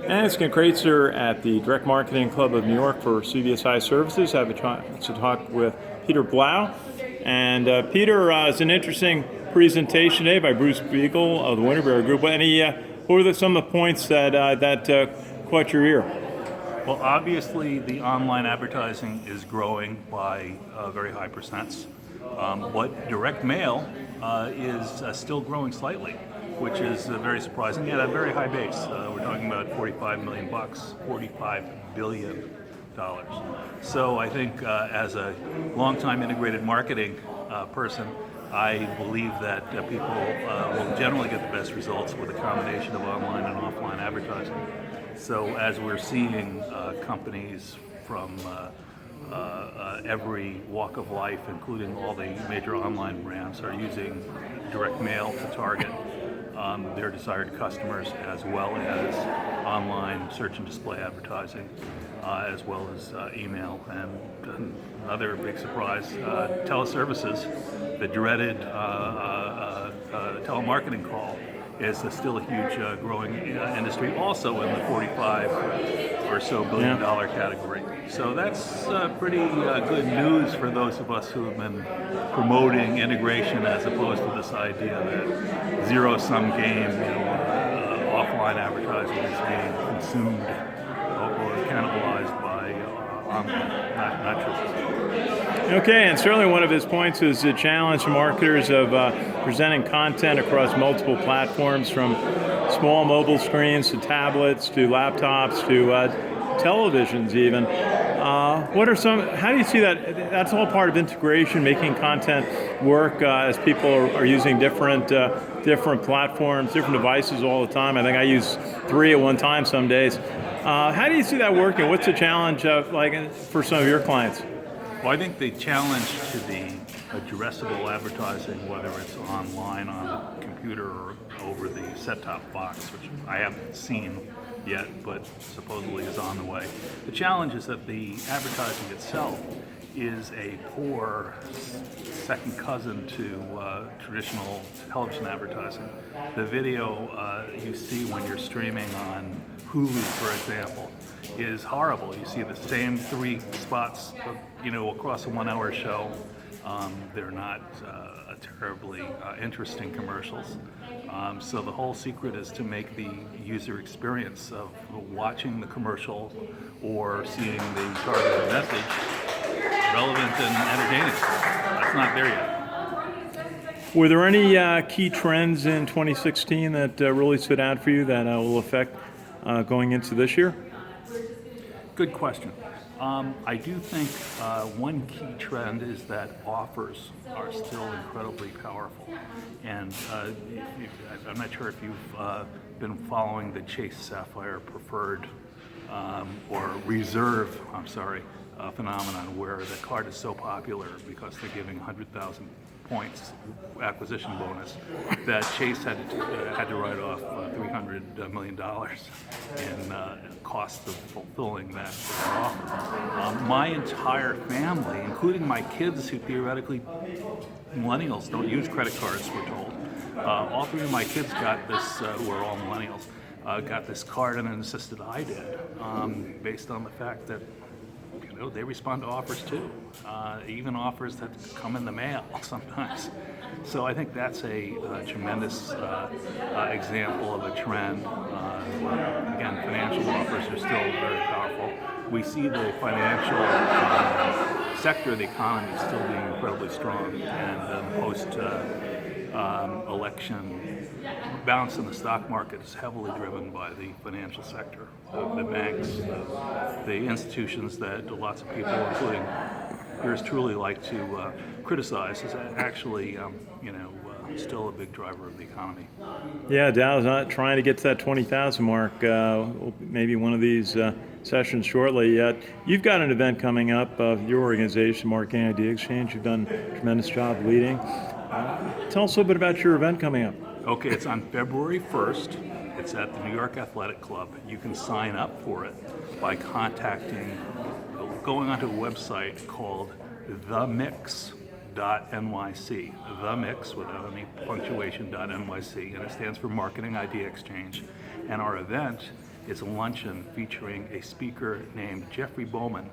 And it's Ken Kreitzer at the Direct Marketing Club of New York for CVSI Services. I have a chance to talk with Peter Blau. And Peter, it's an interesting presentation today by Bruce Beagle of the Winterberry Group. What were some of the points that caught your ear? Well, obviously, the online advertising is growing by very high percents. But direct mail is still growing slightly, which is very surprising. Yeah, at a very high base. We're talking about $45 million, $45 billion. So I think as a longtime integrated marketing person, I believe that people will generally get the best results with a combination of online and offline advertising. So as we're seeing companies from every walk of life, including all the major online brands, are using direct mail to target their desired customers, as well as online search and display advertising, as well as email. And another big surprise, teleservices, the dreaded telemarketing call, is still a huge growing industry, also in the 45 or so $billion category. So that's pretty good news for those of us who have been promoting integration as opposed to this idea that zero-sum game, offline advertising is being consumed or cannibalized by online. Not true. Okay, and certainly one of his points is the challenge to marketers of presenting content across multiple platforms, from small mobile screens to tablets to laptops to televisions even. How do you see that? That's all part of integration, making content work as people are using different platforms, different devices all the time. I think I use 3 at one time some days. How do you see that working? What's the challenge for some of your clients? Well, I think the challenge to the addressable advertising, whether it's online on the computer or over the set-top box, which I haven't seen yet, but supposedly is on the way. The challenge is that the advertising itself is a poor second cousin to traditional television advertising. The video you see when you're streaming on Hulu, for example, is horrible. You see the same 3 spots, across a 1-hour show. They're not terribly interesting commercials. So the whole secret is to make the user experience of watching the commercial or seeing the targeted message relevant and entertaining. That's not there yet. Were there any key trends in 2016 that really stood out for you that will affect going into this year? Good question. I do think one key trend is that offers are still incredibly powerful. And I'm not sure if you've been following the Chase Sapphire Preferred or Reserve, phenomenon, where the card is so popular because they're giving 100,000 points acquisition bonus that Chase had to write off $300 million in cost of fulfilling that offer. My entire family, including my kids, who theoretically, millennials don't use credit cards, we're told. All 3 of my kids got this, who are all millennials, got this card and insisted I did, based on the fact that they respond to offers too, even offers that come in the mail sometimes. So I think that's a tremendous example of a trend where, again, financial offers are still very powerful. We see the financial sector of the economy still being incredibly strong, and post-election bounce in the stock market is heavily driven by the financial sector, the banks, the institutions that lots of people, including yours truly, like to criticize, is actually, still a big driver of the economy. Yeah, Dow's not trying to get to that 20,000 mark. Maybe one of these sessions shortly. You've got an event coming up of your organization, Marketing Idea Exchange. You've done a tremendous job leading. Tell us a little bit about your event coming up. Okay, it's on February 1st. It's at the New York Athletic Club. You can sign up for it by going onto a website called The Mix, themix.nyc, the mix without any punctuation .nyc, and it stands for Marketing Idea Exchange. And our event is a luncheon featuring a speaker named Jeffrey Bowman,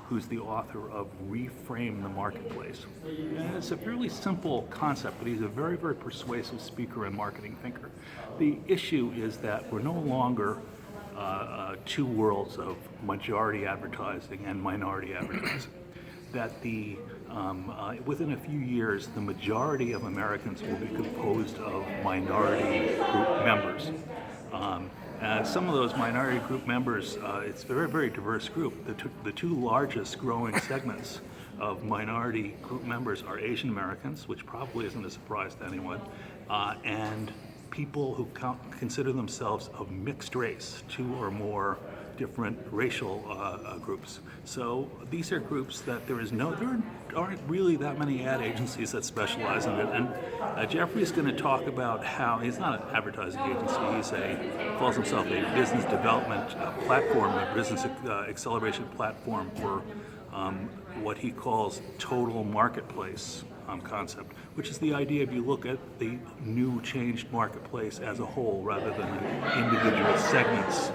who's the author of Reframe the Marketplace. And it's a fairly simple concept, but he's a very, very persuasive speaker and marketing thinker. The issue is that we're no longer two worlds of majority advertising and minority advertising. That within a few years, the majority of Americans will be composed of minority group members. Some of those minority group members, it's a very, very diverse group. The two largest growing segments of minority group members are Asian Americans, which probably isn't a surprise to anyone, and people who consider themselves of mixed race, two or more different racial groups. So these are groups that there aren't really that many ad agencies that specialize in it. And Jeffrey's going to talk about how he's not an advertising agency. Calls himself a business development platform, a business acceleration platform for what he calls total marketplace concept, which is the idea if you look at the new changed marketplace as a whole rather than individual segments,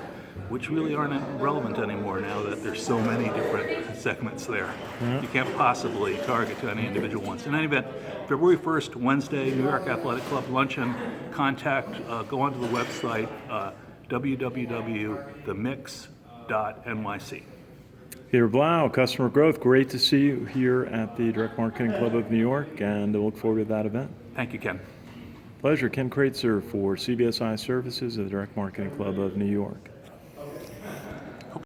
which really aren't relevant anymore now that there's so many different segments there. You can't possibly target to any individual ones. In any event, February 1st, Wednesday, New York Athletic Club Luncheon. Go onto the website, www.themix.nyc. Peter Blau, Customer Growth, great to see you here at the Direct Marketing Club of New York, and I look forward to that event. Thank you, Ken. Pleasure. Ken Kreitzer for CBSI Services of the Direct Marketing Club of New York.